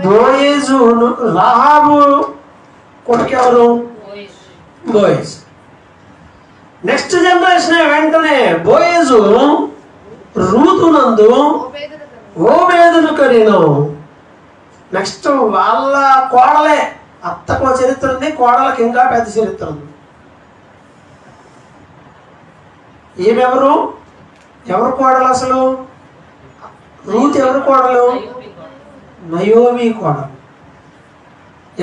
బోయేజు. రాహాబు కొడుకు ఎవరు? బోయేజు. Next generation వెంటనే బోయేజు రూతునందు ఓబేదును కనెను. నెక్స్ట్ వాళ్ళ కోడలే. అత్తకు చరిత్ర ఉంది, కోడలకి ఇంకా పెద్ద చరిత్ర ఉంది. ఈమెవరు? ఎవరు కోడలు అసలు? రూత్ ఎవరు కోడలు? నయోమి కోడలు.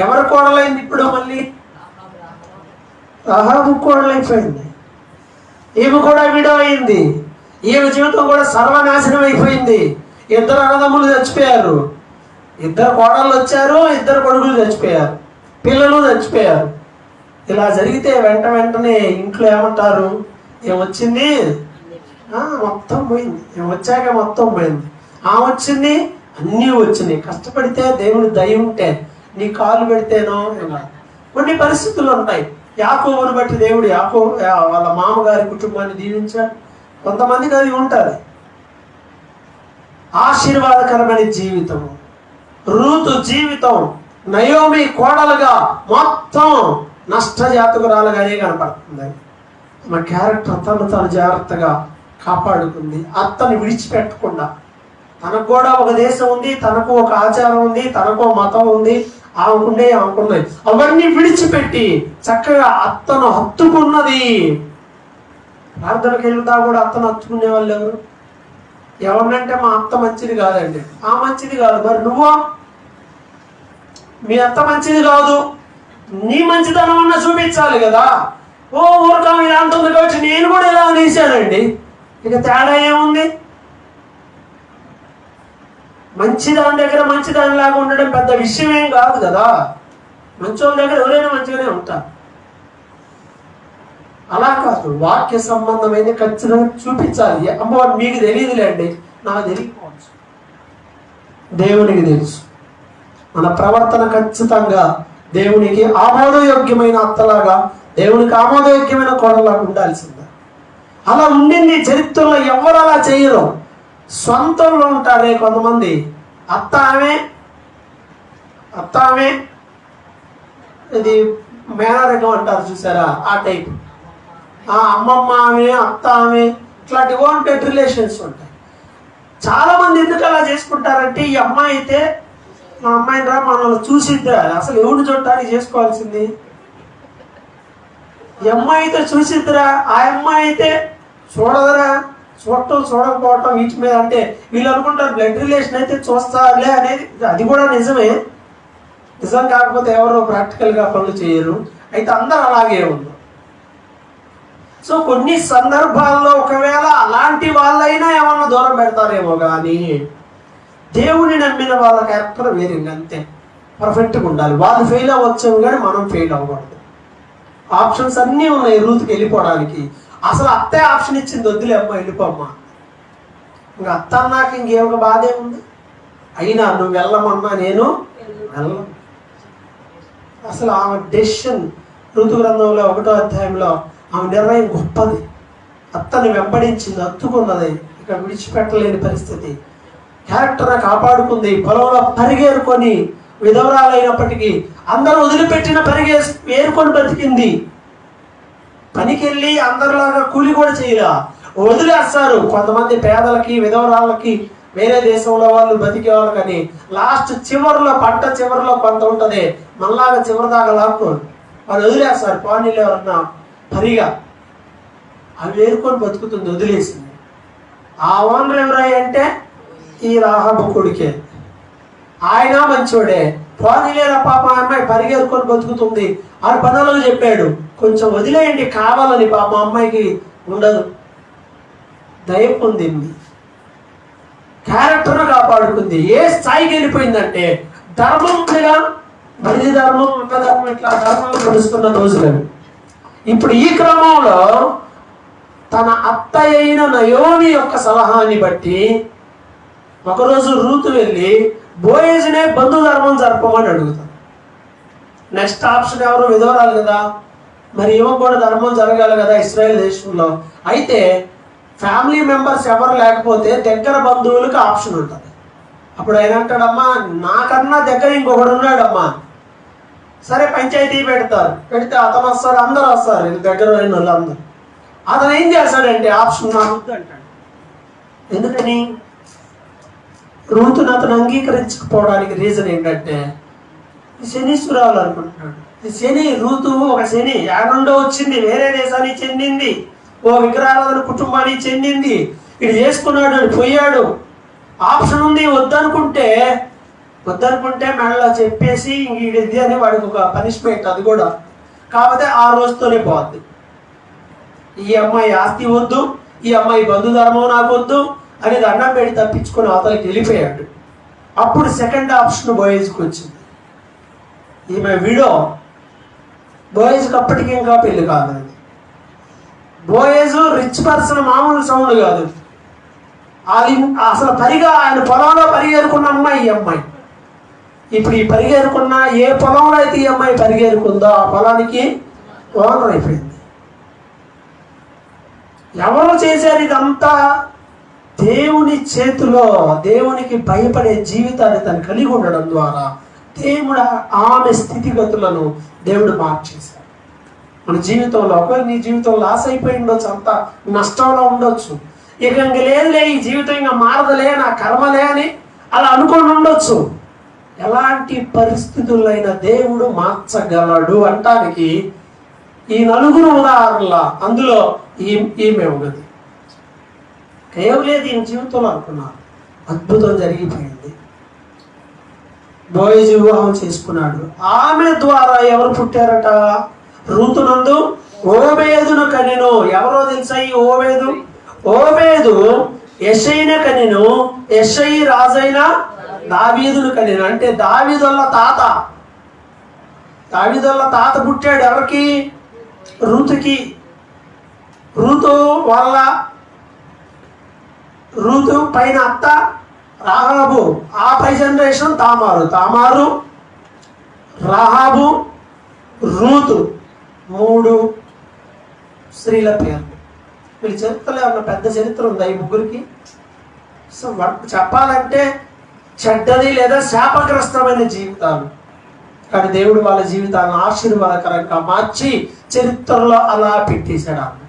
ఎవరు కోడలైంది ఇప్పుడు? మళ్ళీ రాహాబు కోడలైపోయింది. ఈమె కూడా విడో అయింది. ఈమె జీవితం కూడా సర్వనాశనం అయిపోయింది. ఇద్దరు అన్నదమ్ములు చచ్చిపోయారు, ఇద్దరు కోడళ్ళు వచ్చారు, ఇద్దరు కొడుకులు చచ్చిపోయారు, పిల్లలు చచ్చిపోయారు. ఇలా జరిగితే వెంటనే ఇంట్లో ఏమంటారు? ఏమొచ్చింది? మొత్తం పోయింది. ఏమొచ్చాక మొత్తం పోయింది. వచ్చింది, అన్నీ వచ్చినాయి. కష్టపడితే దేవుని దయ ఉంటే నీ కాలు పెడితేనో కొన్ని పరిస్థితులు ఉంటాయి. యాకోబుని బట్టి దేవుడు వాళ్ళ మామగారి కుటుంబాన్ని దీవించాడు. కొంతమందికి అది ఉంటుంది. ఆశీర్వాదకరమైన జీవితం. రూతు జీవితం నయోమి కోడలుగా మొత్తం నష్టజాతకురాలుగానే కనపడుతుంది. మా క్యారెక్టర్ తను జాగ్రత్తగా కాపాడుకుంది. అత్తని విడిచిపెట్టకుండా. తనకు కూడా ఒక దేశం ఉంది, తనకు ఒక ఆచారం ఉంది, తనకు మతం ఉంది, ఆమెకున్నాయి. అవన్నీ విడిచిపెట్టి చక్కగా అత్తను హత్తుకున్నది. ప్రార్థనకి వెళ్తా కూడా అత్తను హత్తుకునే వాళ్ళు ఎవరు? ఎవరినంటే మా అత్త మంచిది కాదండి. మంచిది కాదు. మరి నువ్వు? మీ అత్త మంచిది కాదు, నీ మంచితనం అన్న చూపించాలి కదా. ఊరకా మీరు అంటుంది కాబట్టి నేను కూడా ఇలా అనేసానండి. ఇక తేడా ఏముంది? మంచిదాని దగ్గర మంచిదానిలాగా ఉండడం పెద్ద విషయం ఏం కాదు కదా. మంచోళ్ళ దగ్గర ఎవరైనా మంచిగానే ఉంటారు. అలా కాదు, వాక్య సంబంధమైన ఖచ్చితంగా చూపించాలి. అమ్మో మీకు తెలియదులేండి, నాకు తెలియకపోవచ్చు, దేవునికి తెలుసు. మన ప్రవర్తన ఖచ్చితంగా దేవునికి ఆమోదయోగ్యమైన అత్తలాగా, దేవునికి ఆమోదయోగ్యమైన కోడలాగా ఉండాల్సిందే. అలా ఉండింది చరిత్రలో. ఎవరు అలా చేయరు. సొంతంలో ఉంటారే కొంతమంది. అత్త ఆమె ఇది మేనరకం అంటారు చూసారా, ఆ టైప్. అమ్మమ్మ ఆమె, అత్త ఆమె, ఇట్లాంటి వాంటెడ్ రిలేషన్స్ ఉంటాయి. చాలా మంది ఎందుకు అలా చేసుకుంటారంటే, ఈ అమ్మాయి అయితే మా అమ్మాయిని రా మనల్ని చూసిద్దా. అసలు ఎవరిని చూడటానికి చేసుకోవాల్సింది? ఈ అమ్మాయి అయితే చూసిద్దిరా, ఆ అమ్మాయి అయితే చూడదురా. చూడకపోవటం వీటి మీద అంటే వీళ్ళు అనుకుంటారు బ్లడ్ రిలేషన్ అయితే చూస్తారులే అనేది. అది కూడా నిజమే. నిజం కాకపోతే ఎవరు ప్రాక్టికల్గా పనులు చేయరు. అయితే అందరూ అలాగే ఉన్నారు. సో కొన్ని సందర్భాల్లో ఒకవేళ అలాంటి వాళ్ళైనా ఏమన్నా దూరం పెడతారేమో, కానీ దేవుని నమ్మిన వాళ్ళ క్యారెక్టర్ వేరింది. అంతే, పర్ఫెక్ట్గా ఉండాలి. వాళ్ళు ఫెయిల్ అవ్వచ్చు కానీ మనం ఫెయిల్ అవ్వకూడదు. ఆప్షన్స్ అన్నీ ఉన్నాయి రూత్కి వెళ్ళిపోవడానికి. అసలు అత్తే ఆప్షన్ ఇచ్చింది, వద్దులే అమ్మ వెళ్ళిపోమ్మా. ఇంకా అత్త నాకు ఇంకేమొక బాధ ఏముంది. అయినా నువ్వు వెళ్ళమన్నా నేను వెళ్ళను. అసలు ఆమె డెసిషన్ ఋతు గ్రంథంలో 1వ అధ్యాయంలో ఆమె నిర్ణయం గొప్పది. అత్తని వెంబడించింది, హత్తుకున్నది, ఇక విడిచిపెట్టలేని పరిస్థితి. క్యారెక్టర్ కాపాడుకుంది. పొలంలో పరిగేరుకొని విధవరాలైనప్పటికీ అందరూ వదిలిపెట్టిన ఏరుకొని బ్రతికింది. పనికి వెళ్ళి అందరిలాగా కూలి కూడా చేయరా, వదిలేస్తారు. కొంతమంది పేదలకి, విధవరాళ్ళకి, వేరే దేశంలో వాళ్ళు బతికే వాళ్ళు. కానీ లాస్ట్ చివరిలో, పంట చివరిలో కొంత ఉంటుంది, మళ్ళాగా చివరి దాకా లాక్కోండి వాళ్ళు వదిలేస్తారు. పానీలు ఎవరన్నా పరిగా అవి ఏరుకొని బతుకుతుంది, వదిలేసింది. ఆ ఓనర్ ఎవరై అంటే ఈ రాహాబు కొడుకే. ఆయన మంచోడే. పోనీలేరా పాప అమ్మాయి పరిగెత్తుకొని బతుకుతుంది అని పనులకు చెప్పాడు. కొంచెం వదిలేయండి కావాలని. పాప అమ్మాయికి ఉండదు, దయ పొందింది, క్యారెక్టర్ను కాపాడుకుంది. ఏ స్థాయికి వెళ్ళిపోయిందంటే ధర్మం ఉందిగా, బలి ధర్మం, ఉన్న ధర్మం, ఇట్లా ధర్మాలు నడుస్తున్న రోజులని. ఇప్పుడు ఈ క్రమంలో తన అత్త అయిన నయోమి యొక్క సలహాని బట్టి ఒకరోజు రూతు వెళ్ళి బోయేజునే బంధు ధర్మం జరపమని అడుగుతాడు. నెక్స్ట్ ఆప్షన్ ఎవరు? విధవరాలు కదా, మరి ఏమో కూడా ధర్మం జరగాలి కదా ఇశ్రాయేల్ దేశంలో. అయితే ఫ్యామిలీ మెంబర్స్ ఎవరు లేకపోతే దగ్గర బంధువులకు ఆప్షన్ ఉంటుంది. అప్పుడు ఆయన అంటాడమ్మా, నాకన్నా దగ్గర ఇంకొకడు ఉన్నాడమ్మా. సరే పంచాయతీ పెడితే అతను వస్తాడు, అందరూ వస్తారు, వీళ్ళ దగ్గర అయిన వాళ్ళు అందరూ. అతను ఏం చేస్తాడంటే ఆప్షన్ నాకు వద్దు అంటాడు. ఎందుకని? రూతును అతను అంగీకరించకపోవడానికి రీజన్ ఏంటంటే శనీశ్వరాలు అనుకుంటున్నాడు. శని, రూతు ఒక శని యానుండో వచ్చింది, వేరే దేశానికి చెందింది, ఓ విగ్రహారాధన కుటుంబానికి చెందింది. ఇది చేసుకున్నాడు, అని పోయాడు. ఆప్షన్ ఉంది, వద్దనుకుంటే మెడలో చెప్పేసి ఇది అని వాడికి ఒక పనిష్మెంట్. అది కూడా కాకపోతే ఆ రోజుతోనే పోద్ది. ఈ అమ్మాయి ఆస్తి వద్దు, ఈ అమ్మాయి బంధుధర్మం నాకు వద్దు అని దండం పెట్టి తప్పించుకొని అవతలకి వెళ్ళిపోయాడు. అప్పుడు సెకండ్ ఆప్షన్ బోయేజ్కి వచ్చింది. ఈమె విడో. బోయేజ్కి అప్పటికి ఇంకా పెళ్లి కాలేదు. బోయేజ్ రిచ్ పర్సన్, మామూలు సౌండ్ కాదు. అది అసలు ఆయన పొలంలో పరిగెరుకున్న అమ్మాయి ఈ అమ్మాయి. ఇప్పుడు ఈ పరిగెరుకున్న ఏ పొలంలో అయితే ఈ అమ్మాయి పరిగెరుకుందో ఆ పొలానికి ఓనర్ అయిపోయింది. ఎవరు చేశారు ఇదంతా? దేవుని చేతిలో దేవునికి భయపడే జీవితాన్ని తను కలిగి ఉండడం ద్వారా దేవుడు ఆమె స్థితిగతులను దేవుడు మార్చేశాడు. మన జీవితంలో ఒకవేళ నీ జీవితం లాస్ అయిపోయి ఉండొచ్చు, అంత నష్టంలో ఉండొచ్చు, ఇక లేదులే ఈ జీవితం ఇంకా మారదలే, నా కర్మలే అని అలా అనుకుని ఉండొచ్చు. ఎలాంటి పరిస్థితులైనా దేవుడు మార్చగలడు అంటానికి ఈ 4 ఉదాహరణల అందులో ఈమె ఉన్నది. కేవలం దీని జీవితంలో అనుకున్నారు, అద్భుతం జరిగిపోయింది. బోయేజు వివాహం చేసుకున్నాడు. ఆమె ద్వారా ఎవరు పుట్టారట? రూతునందు ఓబేదును కనెను. ఎవరో తెలుసా ఈ ఓబేదు యెషయిని కనెను. యెషయి రాజైన దావీదును కనెను. అంటే దావీదుల తాత పుట్టాడు ఎవరికి? రూతుకి. రూతు పైన అత్త రాహాబు, ఆ పై జనరేషన్ తామారు, రాహాబు, రూతు, 3 స్త్రీల పేరు. వీళ్ళ చరిత్రలో ఏమన్నా పెద్ద చరిత్ర ఉందా ఈ ముగ్గురికి? సో చెప్పాలంటే చెడ్డది లేదా శాపగ్రస్తమైన జీవితాలు. కానీ దేవుడు వాళ్ళ జీవితాలను ఆశీర్వాదకరంగా మార్చి చరిత్రలో అలా పెట్టేశాడు.